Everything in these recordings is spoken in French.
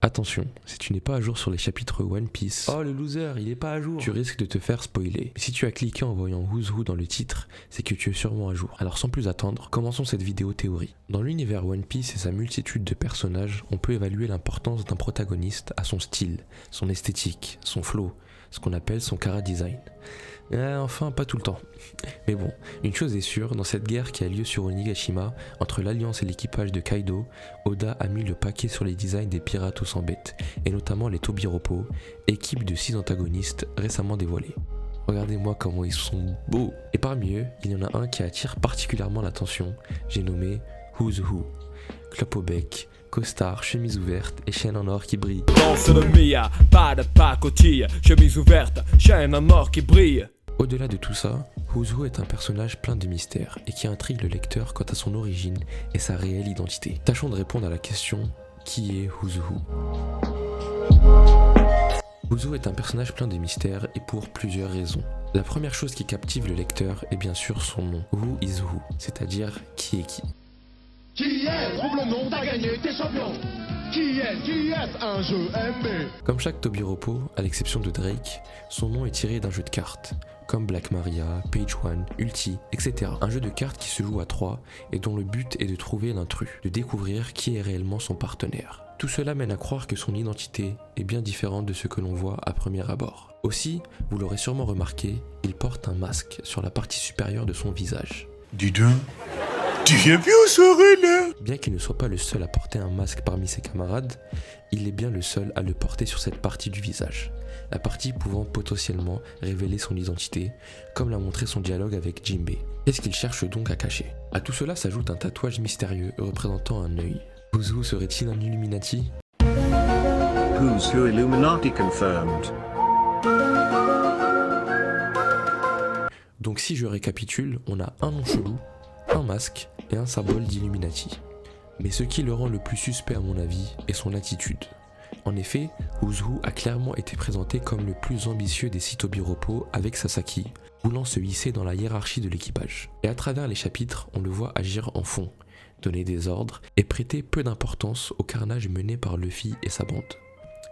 Attention, si tu n'es pas à jour sur les chapitres One Piece, oh le loser, il est pas à jour, tu risques de te faire spoiler. Mais si tu as cliqué en voyant Who's Who dans le titre, c'est que tu es sûrement à jour. Alors sans plus attendre, commençons cette vidéo théorie. Dans l'univers One Piece et sa multitude de personnages, on peut évaluer l'importance d'un protagoniste à son style, son esthétique, son flow, ce qu'on appelle son chara design. Enfin, pas tout le temps. Mais bon, une chose est sûre, dans cette guerre qui a lieu sur Onigashima, entre l'Alliance et l'équipage de Kaido, Oda a mis le paquet sur les designs des pirates aux 100 bêtes, et notamment les Tobiropo, équipe de 6 antagonistes récemment dévoilés. Regardez-moi comment ils sont beaux. Et parmi eux, il y en a un qui attire particulièrement l'attention, j'ai nommé Who's Who. Clope au bec, costard, chemise ouverte et chaîne en or qui brille. Danse de Mia, pas de pacotille, chemise ouverte, chaîne en or qui brille. Au-delà de tout ça, Who's Who est un personnage plein de mystères et qui intrigue le lecteur quant à son origine et sa réelle identité. Tâchons de répondre à la question « Qui est Who's Who ?» Who's Who est un personnage plein de mystères et pour plusieurs raisons. La première chose qui captive le lecteur est bien sûr son nom, Who is Who, c'est-à-dire qui est qui. Qui est? Trouve le nom, t'as gagné, t'es champion. Qui est un jeu MB? Comme chaque Tobiropo, à l'exception de Drake, son nom est tiré d'un jeu de cartes, comme Black Maria, Page One, Ulti, etc. Un jeu de cartes qui se joue à 3 et dont le but est de trouver l'intrus, de découvrir qui est réellement son partenaire. Tout cela mène à croire que son identité est bien différente de ce que l'on voit à premier abord. Aussi, vous l'aurez sûrement remarqué, il porte un masque sur la partie supérieure de son visage. Dis donc, tu viens bien soirée là? Bien qu'il ne soit pas le seul à porter un masque parmi ses camarades, il est bien le seul à le porter sur cette partie du visage, la partie pouvant potentiellement révéler son identité, comme l'a montré son dialogue avec Jinbei. Qu'est-ce qu'il cherche donc à cacher? À tout cela s'ajoute un tatouage mystérieux représentant un œil. Who's Who serait-il un Illuminati? Who's Who Illuminati confirmed. Donc si je récapitule, on a un nom chelou, un masque et un symbole d'Illuminati. Mais ce qui le rend le plus suspect à mon avis est son attitude. En effet, Who's Who a clairement été présenté comme le plus ambitieux des 6 Tobiropo avec Sasaki, voulant se hisser dans la hiérarchie de l'équipage. Et à travers les chapitres, on le voit agir en fond, donner des ordres et prêter peu d'importance au carnage mené par Luffy et sa bande.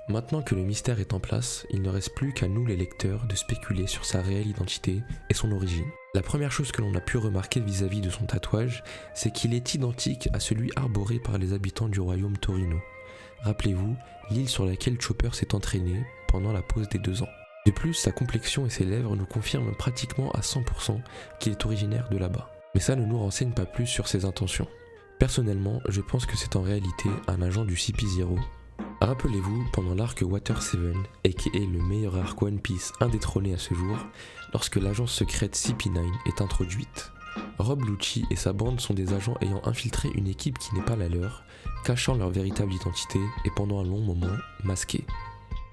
Maintenant que le mystère est en place, il ne reste plus qu'à nous les lecteurs de spéculer sur sa réelle identité et son origine. La première chose que l'on a pu remarquer vis-à-vis de son tatouage, c'est qu'il est identique à celui arboré par les habitants du royaume Torino. Rappelez-vous, l'île sur laquelle Chopper s'est entraîné pendant la pause des 2 ans. De plus, sa complexion et ses lèvres nous confirment pratiquement à 100% qu'il est originaire de là-bas. Mais ça ne nous renseigne pas plus sur ses intentions. Personnellement, je pense que c'est en réalité un agent du CP0. Rappelez-vous, pendant l'arc Water 7, aka le meilleur arc One Piece indétrôné à ce jour, lorsque l'agence secrète CP9 est introduite. Rob Lucci et sa bande sont des agents ayant infiltré une équipe qui n'est pas la leur, cachant leur véritable identité et pendant un long moment masqués.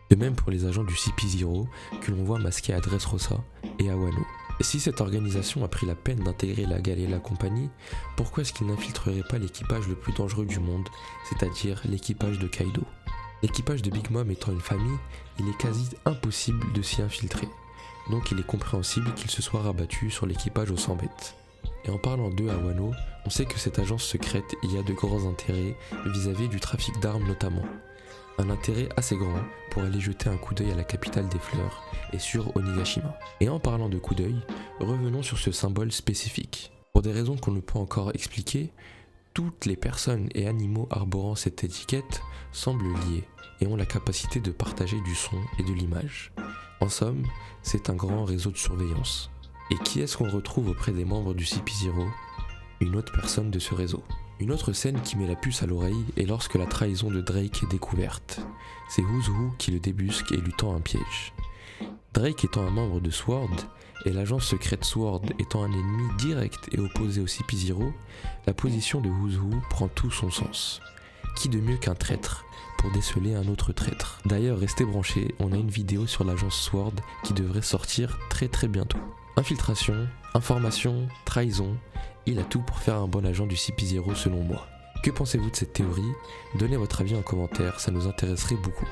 De même pour les agents du CP0 que l'on voit masqués à Dressrosa et à Wano. Et si cette organisation a pris la peine d'intégrer la Gale et la compagnie, pourquoi est-ce qu'ils n'infiltreraient pas l'équipage le plus dangereux du monde, c'est-à-dire l'équipage de Kaido? L'équipage de Big Mom étant une famille, il est quasi impossible de s'y infiltrer. Donc il est compréhensible qu'il se soit rabattu sur l'équipage aux 100 bêtes. Et en parlant d'eux à Wano, on sait que cette agence secrète y a de grands intérêts vis-à-vis du trafic d'armes notamment. Un intérêt assez grand pour aller jeter un coup d'œil à la capitale des fleurs et sur Onigashima. Et en parlant de coup d'œil, revenons sur ce symbole spécifique. Pour des raisons qu'on ne peut encore expliquer, toutes les personnes et animaux arborant cette étiquette semblent liés et ont la capacité de partager du son et de l'image. En somme, c'est un grand réseau de surveillance. Et qui est-ce qu'on retrouve auprès des membres du CP0? Une autre personne de ce réseau. Une autre scène qui met la puce à l'oreille est lorsque la trahison de Drake est découverte. C'est Who's Who qui le débusque et lui tend un piège. Drake étant un membre de SWORD, et l'agence secrète SWORD étant un ennemi direct et opposé au CP0, la position de Who's Who prend tout son sens. Qui de mieux qu'un traître pour déceler un autre traître? D'ailleurs, restez branchés, on a une vidéo sur l'agence SWORD qui devrait sortir très bientôt. Infiltration, information, trahison, il a tout pour faire un bon agent du CP0 selon moi. Que pensez-vous de cette théorie? Donnez votre avis en commentaire, ça nous intéresserait beaucoup.